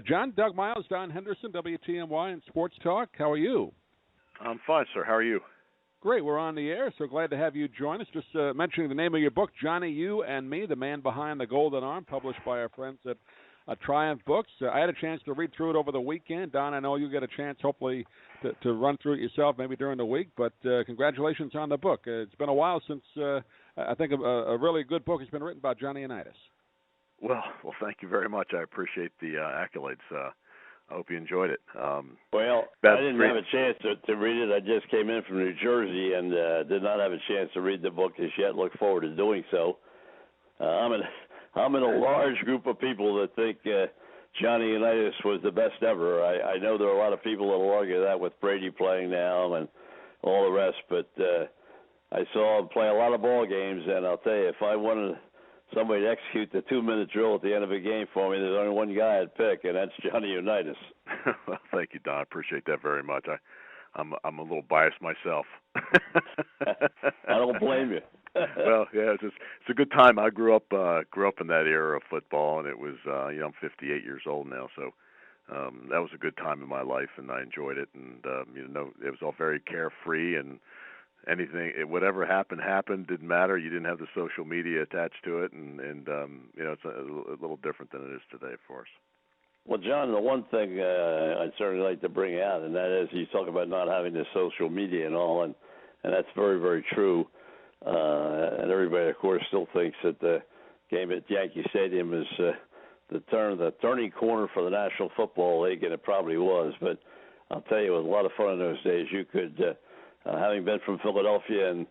John, Doug Miles, Don Henderson, WTMY and Sports Talk. How are you? I'm fine, sir. How are you? Great. We're on the air, so glad to have you join us. Just mentioning the name of your book, Johnny, You and Me, The Man Behind the Golden Arm, published by our friends at Triumph Books. I had a chance to read through it over the weekend. Don, I know you get a chance, hopefully, to run through it yourself, maybe during the week. But congratulations on the book. It's been a while since I think a really good book has been written about Johnny Unitas. Well, thank you very much. I appreciate the accolades. I hope you enjoyed it. Well, I didn't have a chance to read it. I just came in from New Jersey and did not have a chance to read the book as yet. Look forward to doing so. I'm in a large group of people that think Johnny Unitas was the best ever. I know there are a lot of people that will argue that with Brady playing now and all the rest, but I saw him play a lot of ball games, and I'll tell you, if I wanted somebody to execute the 2-minute drill at the end of a game for me, there's only one guy I'd pick, and that's Johnny Unitas. Well, thank you, Don. I appreciate that very much. I'm a little biased myself. I don't blame you. Well, yeah, it's a good time. I grew up in that era of football, and it was I'm 58 years old now, so that was a good time in my life, and I enjoyed it. And it was all very carefree, and whatever happened, didn't matter. You didn't have the social media attached to it, and it's a little different than it is today, of course. Well, John, the one thing I'd certainly like to bring out, and that is you talk about not having the social media and all, and that's very, very true. And everybody, of course, still thinks that the game at Yankee Stadium is the turning corner for the National Football League, and it probably was. But I'll tell you, it was a lot of fun in those days. You could, having been from Philadelphia and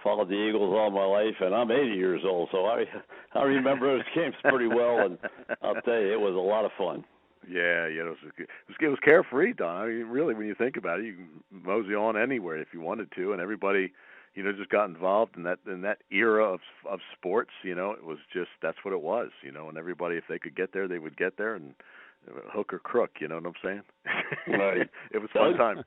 followed the Eagles all my life, and I'm 80 years old, so I remember those games pretty well, and I'll tell you, it was a lot of fun. Yeah, it was carefree, Don. I mean, really, when you think about it, you can mosey on anywhere if you wanted to, and everybody, just got involved in that era of sports. It was just that's what it was. And everybody, if they could get there, they would get there, and hook or crook. You know what I'm saying? Right. It was fun time.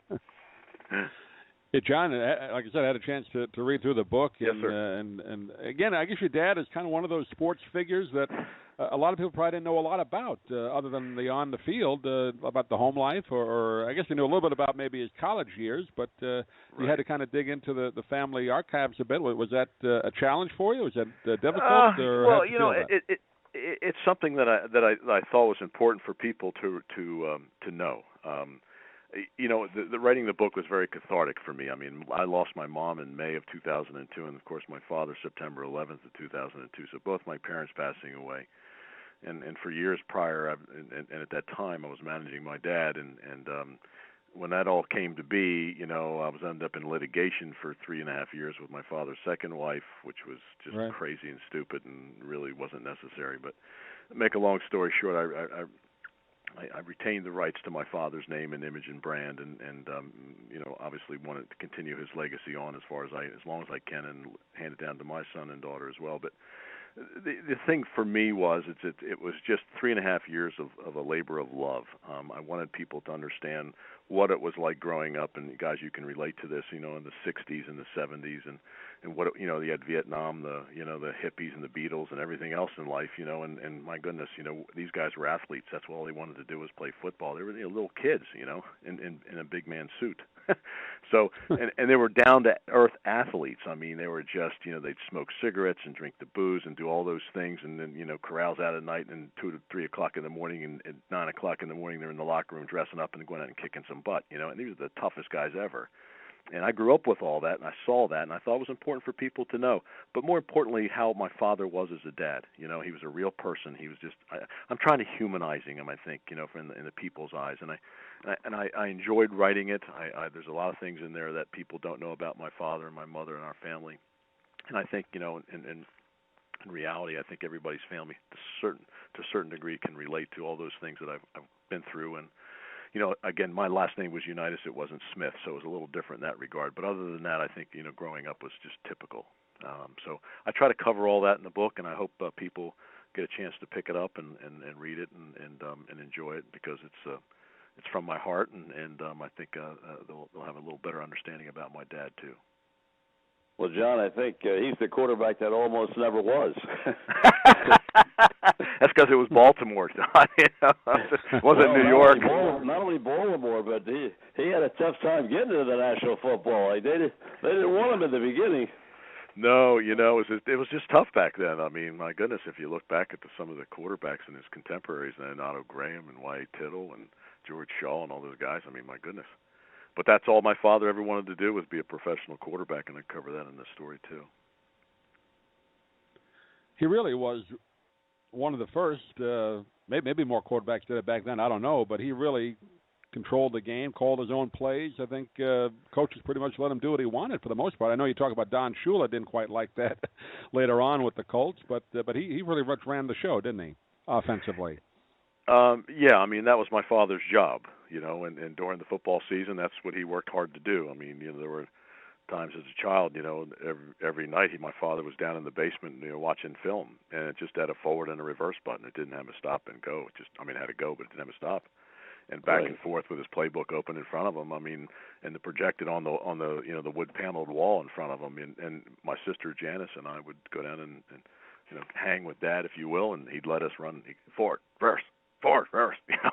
Hey, John, like I said, I had a chance to read through the book. Yes, and, sir. And again, I guess your dad is kind of one of those sports figures that a lot of people probably didn't know a lot about, other than the on the field, about the home life, or I guess they knew a little bit about maybe his college years, but you had to kind of dig into the family archives a bit. Was that a challenge for you? Was that difficult? Well, it's something that I thought was important for people to know. The writing the book was very cathartic for me. I mean, I lost my mom in May of 2002, and of course my father September 11th of 2002. So both my parents passing away, and for years prior, and at that time I was managing my dad, and when that all came to be, I was ended up in litigation for 3.5 years with my father's second wife, which was just crazy and stupid and really wasn't necessary. But make a long story short, I retained the rights to my father's name and image and brand, and obviously wanted to continue his legacy on as long as I can, and hand it down to my son and daughter as well. But the thing for me was it was just 3.5 years of a labor of love. I wanted people to understand what it was like growing up, and guys, you can relate to this, in the 60s and the 70s, and what you had Vietnam, the hippies and the Beatles and everything else in life, and my goodness, these guys were athletes. That's all they wanted to do was play football. They were little kids, in a big man suit. So and they were down to earth athletes. I mean, they were just they'd smoke cigarettes and drink the booze and do all those things, and then corrals out at night, and 2 to 3 o'clock in the morning, and at 9 o'clock in the morning they're in the locker room dressing up and going out and kicking some butt, and these are the toughest guys ever. And I grew up with all that, and I saw that, and I thought it was important for people to know. But more importantly, how my father was as a dad. He was a real person. He was just I'm trying to humanizing him, I think, in the people's eyes. And I enjoyed writing it. There's a lot of things in there that people don't know about my father and my mother and our family. And I think, in reality, I think everybody's family, to a certain degree, can relate to all those things that I've been through. And again, my last name was Unitas. It wasn't Smith, so it was a little different in that regard. But other than that, I think, growing up was just typical. So I try to cover all that in the book, and I hope people get a chance to pick it up and read it and enjoy it, because it's from my heart, and I think they'll have a little better understanding about my dad, too. Well, John, I think he's the quarterback that almost never was. That's because it was Baltimore. You know? It wasn't New York. Not only Baltimore, but he had a tough time getting into the National Football League. They didn't want him in the beginning. No, you know, it was just tough back then. I mean, my goodness, if you look back at some of the quarterbacks and his contemporaries, then Otto Graham and Wyatt Tittle and George Shaw and all those guys, I mean, my goodness. But that's all my father ever wanted to do was be a professional quarterback, and I cover that in this story too. He really was one of the first, maybe more quarterbacks did it back then, I don't know, but he really controlled the game, called his own plays. I think coaches pretty much let him do what he wanted for the most part. I know you talk about Don Shula didn't quite like that later on with the Colts, but he really ran the show, didn't he, offensively? Yeah, I mean, that was my father's job, you know, and during the football season, that's what he worked hard to do. I mean, you know, there were times as a child, you know, every night my father was down in the basement, you know, watching film, and it just had a forward and a reverse button. It didn't have a stop and go. It had a go, but it didn't have a stop. And back and forth with his playbook open in front of him. I mean, and the projected on the you know, the wood paneled wall in front of him. And my sister Janice and I would go down and you know, hang with Dad, if you will, and he'd let us run forward, reverse. You know,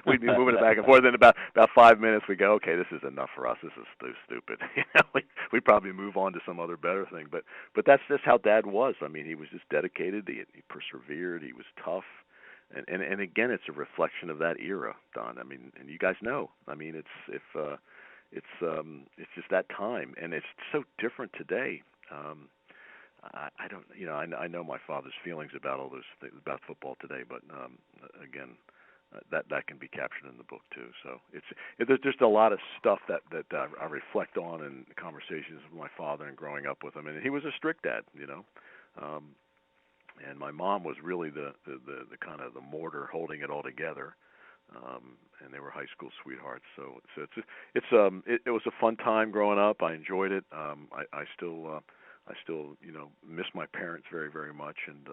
we'd be moving it back and forth. In about 5 minutes, we go, okay, this is enough for us. This is stupid. You know, we probably move on to some other better thing. But that's just how Dad was. I mean, he was just dedicated. He persevered. He was tough. And again, it's a reflection of that era, Don. I mean, and you guys know. I mean, it's just that time, and it's so different today. I don't, you know, I know my father's feelings about all those things about football today, but again, that can be captured in the book too. So there's just a lot of stuff that I reflect on in conversations with my father and growing up with him, and he was a strict dad, you know. And my mom was really the kind of the mortar holding it all together, and they were high school sweethearts. So it was a fun time growing up. I enjoyed it. I still you know, miss my parents very, very much. And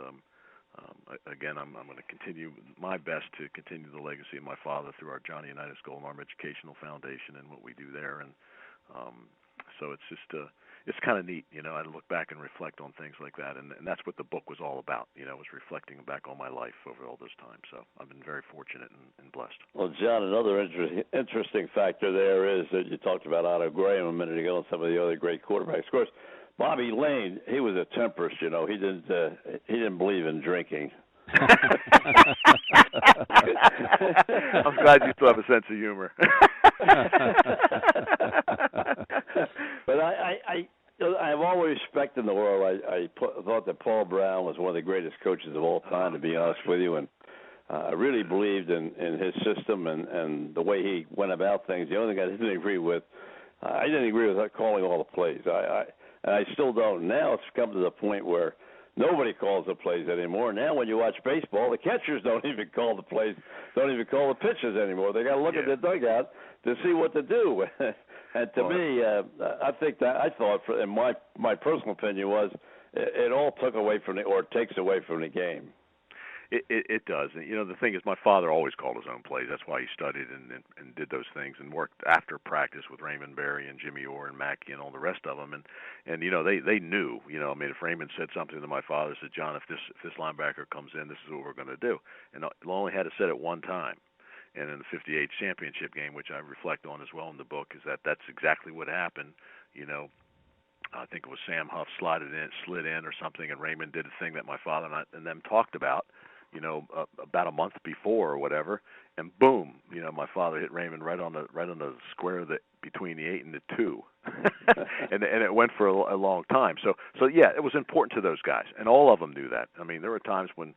again, I'm going to continue my best to continue the legacy of my father through our John Unitas Jr. Educational Foundation and what we do there. And so it's just it's kind of neat, you know. I look back and reflect on things like that, and that's what the book was all about, you know, was reflecting back on my life over all this time. So I've been very fortunate and blessed. Well, John, another interesting factor there is that you talked about Otto Graham a minute ago and some of the other great quarterbacks. Of course, Bobby Lane, he was a temperist, you know. He didn't believe in drinking. I'm glad you still have a sense of humor. But I have all the respect in the world. I thought that Paul Brown was one of the greatest coaches of all time, to be honest with you, and I really believed in his system and the way he went about things. The only thing I didn't agree with calling all the plays. I still don't. Now it's come to the point where nobody calls the plays anymore. Now when you watch baseball, the catchers don't even call the plays, don't even call the pitches anymore. They got to look at the dugout to see what to do. And to me, I thought, in my personal opinion, was it all took away from takes away from the game. It does. And, you know, the thing is, my father always called his own plays. That's why he studied and did those things and worked after practice with Raymond Berry and Jimmy Orr and Mackey and all the rest of them. And you know, they knew. You know, I mean, if Raymond said something to my father, said, John, if this linebacker comes in, this is what we're going to do. And he only had to say it one time. And in the '58 championship game, which I reflect on as well in the book, is that's exactly what happened. You know, I think it was Sam Huff slid in or something, and Raymond did a thing that my father and them talked about, you know, about a month before or whatever, and boom, you know, my father hit Raymond right on the square between the 8 and the 2, and it went for a long time. So yeah, it was important to those guys, and all of them knew that. I mean, there were times when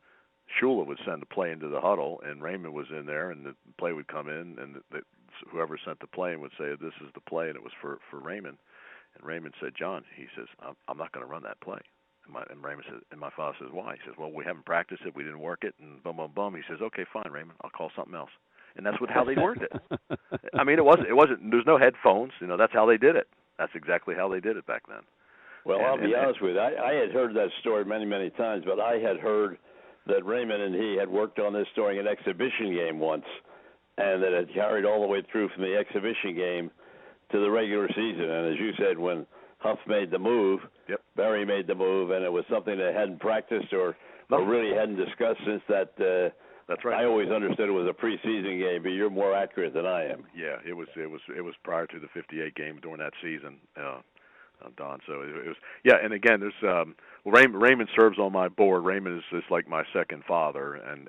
Shula would send a play into the huddle, and Raymond was in there, and the play would come in, and whoever sent the play would say, this is the play, and it was for Raymond. And Raymond said, John, he says, I'm not going to run that play. And Raymond said, and my father says, why? He says, well, we haven't practiced it, we didn't work it, and bum, bum, bum. He says, okay, fine, Raymond, I'll call something else. And that's how they worked it. I mean, it wasn't, there's no headphones, you know, that's how they did it. That's exactly how they did it back then. Well, I'll be honest with you, I had heard that story many, many times, but I had heard that Raymond and he had worked on this during an exhibition game once, and that it carried all the way through from the exhibition game to the regular season. And as you said, when Huff made the move, Barry made the move, and it was something they hadn't practiced or really hadn't discussed since that. That's right. I always understood it was a preseason game, but you're more accurate than I am. Yeah, it was prior to the '58 game during that season, Don. So it was. Yeah, and again, there's Raymond serves on my board. Raymond is like my second father, and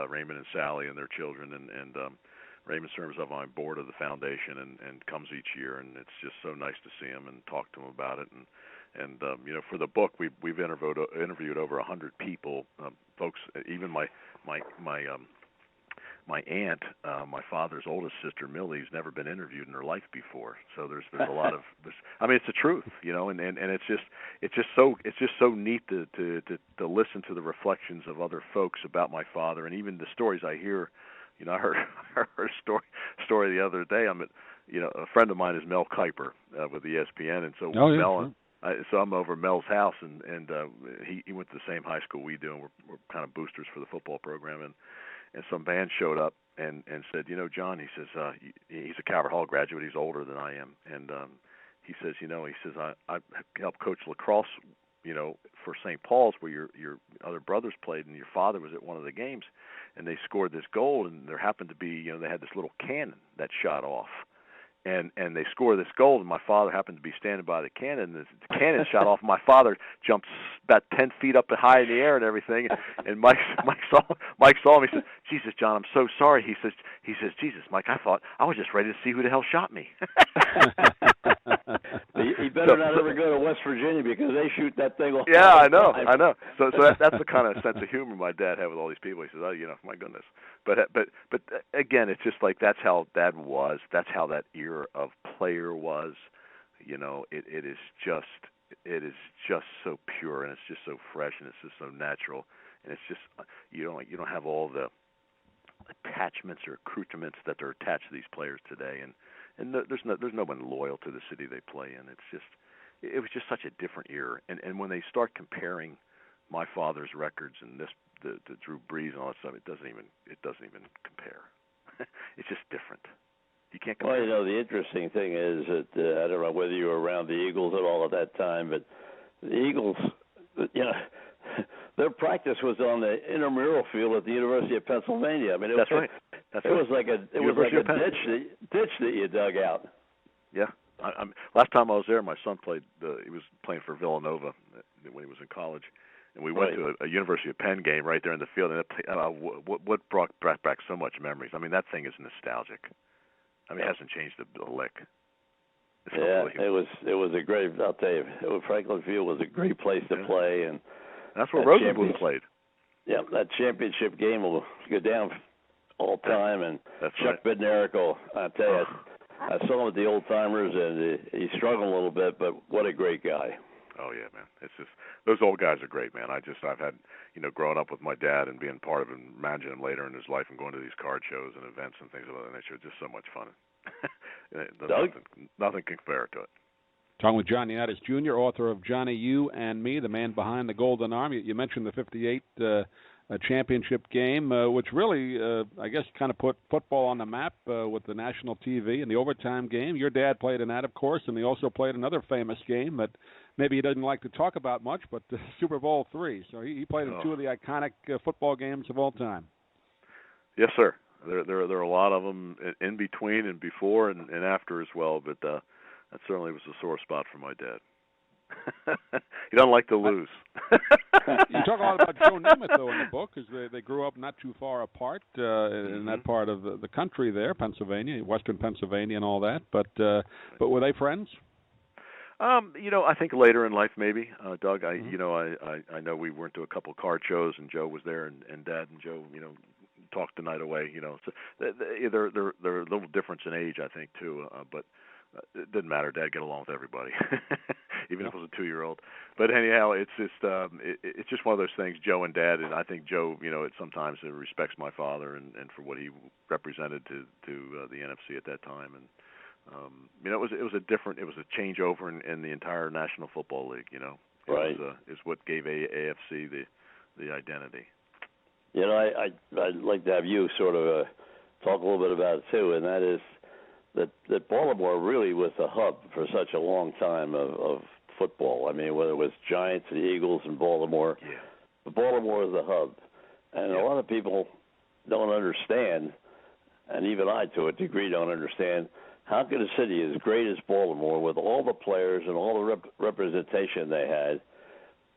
Raymond and Sally and their children, and Raymond serves on my board of the foundation and comes each year, and it's just so nice to see him and talk to him about it. And for the book, we've interviewed over 100 people, folks. Even my aunt, my father's oldest sister, Millie's never been interviewed in her life before. So there's a lot of this. I mean, it's the truth, and it's just so neat to listen to the reflections of other folks about my father, and even the stories I hear. I heard a story the other day. A friend of mine is Mel Kiper with ESPN, and so Mel. So I'm over Mel's house, and he went to the same high school we do, and we're kind of boosters for the football program. And some band showed up and said, John, he says, he's a Calvert Hall graduate. He's older than I am, and he says, I helped coach lacrosse, for St. Paul's, where your other brothers played, and your father was at one of the games, and they scored this goal, and there happened to be, they had this little cannon that shot off. And they score this goal, and my father happened to be standing by the cannon. And the cannon shot off. My father jumped about 10 feet up high in the air and everything. And Mike saw him. He said, "Jesus, John, I'm so sorry." He says, "Jesus, Mike, I thought I was just ready to see who the hell shot me." He better not ever go to West Virginia because they shoot that thing off. Yeah, I know. So that's the kind of sense of humor my dad had with all these people. He says, "Oh, my goodness." But again, it's just like that's how Dad was. That's how that era of player was. It is just so pure, and it's just so fresh, and it's just so natural, and it's just you don't have all the attachments or accoutrements that are attached to these players today, and there's no one loyal to the city they play in. It was just such a different era, and when they start comparing my father's records and the Drew Brees and all that stuff, it doesn't even compare. It's just different. You can't compare. Well, the interesting thing is that I don't know whether you were around the Eagles at all at that time, but the Eagles, their practice was on the intramural field at the University of Pennsylvania. I mean, That's right. It was like a ditch that you dug out. Yeah. Last time I was there, my son played. He was playing for Villanova when he was in college, and we went to a University of Penn game right there in the field. And what brought back so much memories? I mean, that thing is nostalgic. I mean, it hasn't changed a lick. It was a great. I'll tell you, Franklin Field was a great place to play, and that's where Rosenbluth played. Yeah, that championship game will go down all time, and that's Chuck Bednarik, I tell you, I saw him at the Old Timers, and he struggled a little bit, but what a great guy. Oh yeah, man! It's just those old guys are great, man. I've had growing up with my dad and being part of him, managing him later in his life, and going to these card shows and events and things of that nature. Just so much fun. Nothing can compare to it. Talking with John Unitas Jr., author of Johnny, You and Me, the man behind the Golden Arm. You mentioned the '58 championship game, which really, I guess, kind of put football on the map with the national TV and the overtime game. Your dad played in that, of course, and he also played another famous game that maybe he doesn't like to talk about much, but Super Bowl III. So he played in two of the iconic football games of all time. Yes, sir. There are a lot of them in between and before and after as well, but that certainly was a sore spot for my dad. He doesn't like to lose. You talk a lot about Joe Namath, though, in the book, because they grew up not too far apart in that part of the country there, Pennsylvania, western Pennsylvania and all that. But were they friends? I think later in life, maybe, Doug. I know we went to a couple card shows, and Joe was there, and Dad and Joe, talked the night away. So they're a little difference in age, I think, too. But it didn't matter. Dad get along with everybody, even if it was a 2-year-old. But anyhow, it's just one of those things. Joe and Dad, and I think Joe, sometimes respects my father and for what he represented to the NFC at that time, and it was a changeover in the entire National Football League. Right. Is what gave AFC the identity. I'd like to have you sort of talk a little bit about it too, and that is that Baltimore really was the hub for such a long time of football. I mean, whether it was Giants, the Eagles, and Baltimore. Yeah. But Baltimore is the hub. And a lot of people don't understand, and even I, to a degree, don't understand, how can a city as great as Baltimore, with all the players and all the representation they had,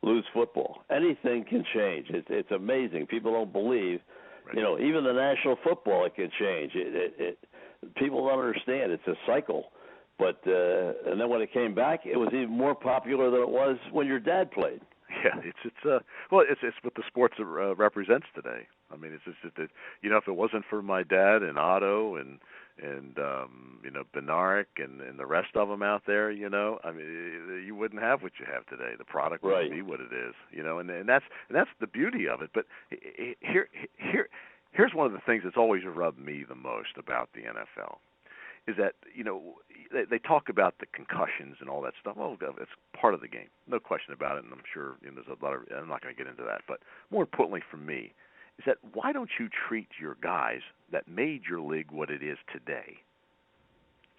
lose football? Anything can change. It's amazing. People don't believe. Right. You know, even the National Football, it can change. People don't understand. It's a cycle. But and then when it came back, it was even more popular than it was when your dad played. Yeah, it's what the sports represents today. I mean, it's just that, you know, if it wasn't for my dad and Otto and you know, Benarek and the rest of them out there, you know, I mean, you wouldn't have what you have today. The product wouldn't be what it is, you know, and that's the beauty of it. But here's one of the things that's always rubbed me the most about the NFL. Is that, you know, they talk about the concussions and all that stuff. Well, it's part of the game, no question about it. And I'm sure, you know, there's a lot of. I'm not going to get into that. But more importantly for me, is that why don't you treat your guys that made your league what it is today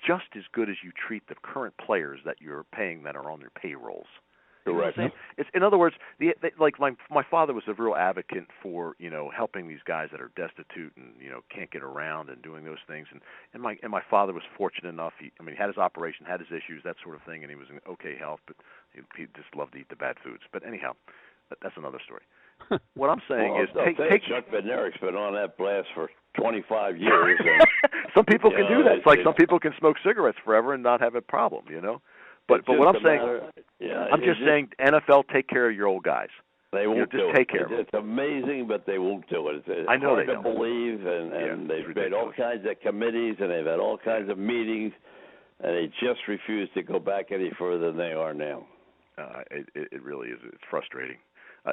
just as good as you treat the current players that you're paying that are on their payrolls? Correct. It's, in other words, like my father was a real advocate for, you know, helping these guys that are destitute and, you know, can't get around and doing those things. And my father was fortunate enough. He had his operation, had his issues, that sort of thing, and he was in okay health, but he just loved to eat the bad foods. But anyhow, that's another story. What I'm saying is, take Chuck Bednarik's been on that blast for 25 years. And, some people can do that. It's like some people can smoke cigarettes forever and not have a problem, you know. But what I'm saying, I'm just saying, NFL, take care of your old guys. They won't just take care of them. It's amazing, but they won't do it. It's I know hard they to don't. believe, and they've made all kinds of committees, and they've had all kinds of meetings, and they just refuse to go back any further than they are now. It really is. It's frustrating.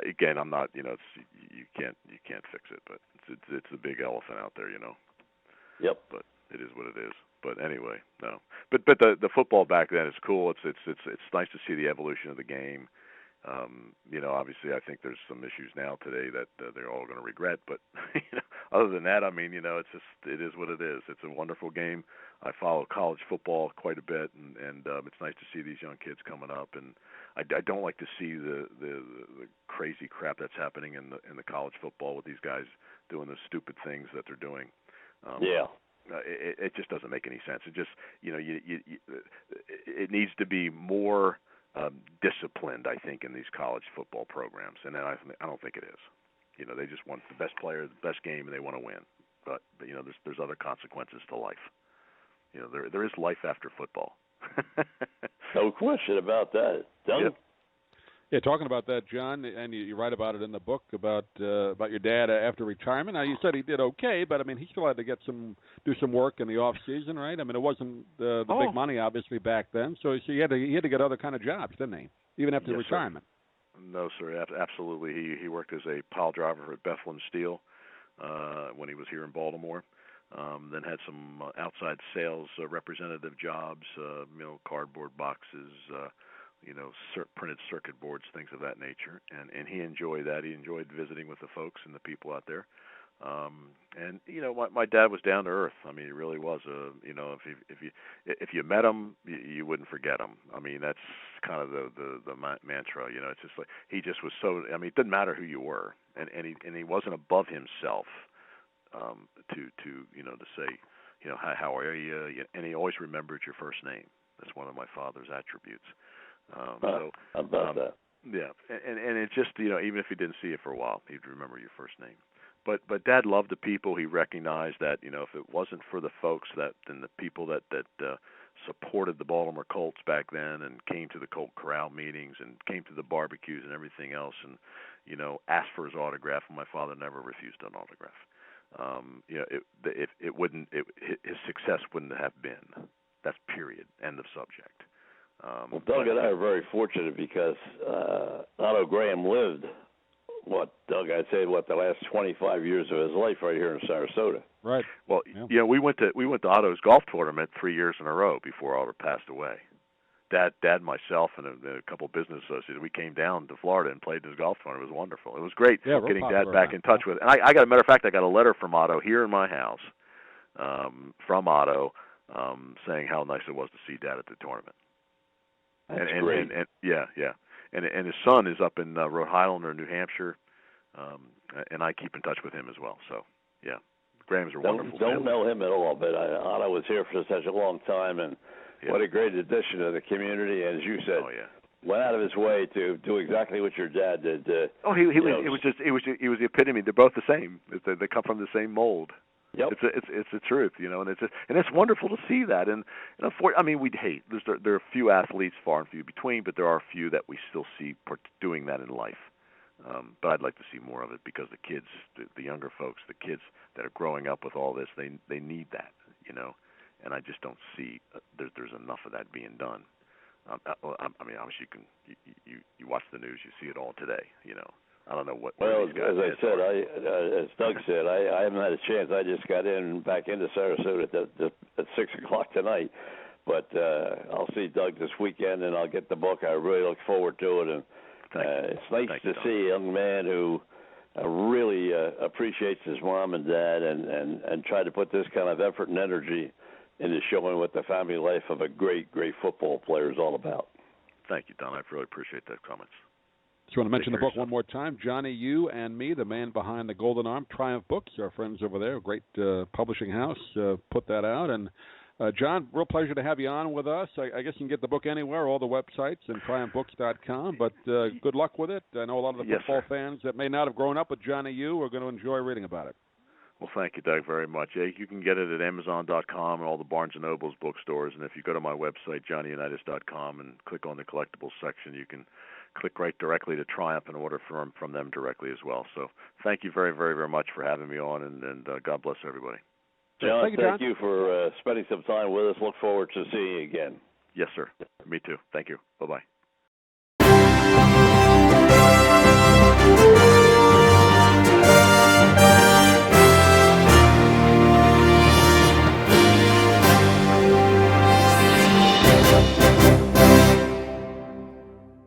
Again, I'm not. You know, you can't fix it, but it's a big elephant out there. You know. Yep. But it is what it is. But anyway, no. But the football back then is cool. It's nice to see the evolution of the game. You know, obviously, I think there's some issues now today that they're all going to regret. But you know, other than that, I mean, you know, it is what it is. It's a wonderful game. I follow college football quite a bit, and it's nice to see these young kids coming up. And I don't like to see the crazy crap that's happening in the college football with these guys doing the stupid things that they're doing. Yeah. It just doesn't make any sense. It just, you know, it needs to be more disciplined, I think, in these college football programs, and I don't think it is. You know, they just want the best player, the best game, and they want to win. But you know, there's other consequences to life. You know, there is life after football. No question about that. Doug? Yep. Yeah, talking about that, John, and you write about it in the book about your dad after retirement. Now, you said he did okay, but I mean, he still had to do some work in the off season, right? I mean, it wasn't the big money obviously back then, so he had to get other kind of jobs, didn't he? Even after retirement. Sir. No, sir, absolutely. He worked as a pile driver at Bethlehem Steel when he was here in Baltimore. Then had some outside sales representative jobs, you know, cardboard boxes. You know, printed circuit boards, things of that nature, and he enjoyed that. He enjoyed visiting with the folks and the people out there. And you know, my dad was down to earth. I mean, he really was. You know, if you met him, you wouldn't forget him. I mean, that's kind of the mantra. You know, it's just like he just was so. I mean, it didn't matter who you were, and he wasn't above himself to you know, to say, you know, how are you? And he always remembered your first name. That's one of my father's attributes. About that. Yeah, and it's just, you know, even if he didn't see you for a while, he'd remember your first name. But Dad loved the people. He recognized that, you know, if it wasn't for the folks and the people that supported the Baltimore Colts back then and came to the Colt Corral meetings and came to the barbecues and everything else, and you know, asked for his autograph, and my father never refused an autograph. You know, his success wouldn't have been. That's period. End of subject. Well, Doug and I are very fortunate because Otto Graham lived, Doug, I'd say, the last 25 years of his life right here in Sarasota. Right. Well, you know, we went to Otto's golf tournament 3 years in a row before Otto passed away. Dad, myself, and a couple of business associates, we came down to Florida and played this golf tournament. It was wonderful. It was great getting Dad back in touch with. And I got a matter of fact, I got a letter from Otto here in my house, from Otto, saying how nice it was to see Dad at the tournament. That's great. And yeah. And his son is up in Rhode Island or New Hampshire. and I keep in touch with him as well. So, yeah, Grahams are Don't wonderful. don't know him at all, but Otto was here for such a long time, and what a great addition to the community. And as you said, went out of his way to do exactly what your dad did. It was the epitome. They're both the same. They come from the same mold. Yep. It's the truth, and it's wonderful to see that. And we'd hate there are a few athletes far and few between, but there are a few that we still see doing that in life. But I'd like to see more of it because the kids, the younger folks, the kids that are growing up with all this, they need that, And I just don't see there's enough of that being done. Obviously you watch the news, you see it all today, I don't know what. Well, as I said, as Doug said, I haven't had a chance. I just got back into Sarasota at 6:00 tonight. But I'll see Doug this weekend, and I'll get the book. I really look forward to it, and it's nice to see a young man who really appreciates his mom and dad, and try to put this kind of effort and energy into showing what the family life of a great football player is all about. Thank you, Don. I really appreciate those comments. Just want to mention the book one more time. Johnny, You and Me, The Man Behind the Golden Arm, Triumph Books, our friends over there, a great publishing house, put that out. And John, real pleasure to have you on with us. I guess you can get the book anywhere, all the websites, and triumphbooks.com. But good luck with it. I know a lot of the football fans that may not have grown up with Johnny You are going to enjoy reading about it. Well, thank you, Doug, very much. You can get it at Amazon.com and all the Barnes & Noble's bookstores. And if you go to my website, JohnnyUnitas.com, and click on the collectibles section, you can click right directly to Triumph and order from them directly as well. So thank you very, very, very much for having me on, and God bless everybody. John, thank you for spending some time with us. Look forward to seeing you again. Yes, sir. Me too. Thank you. Bye-bye.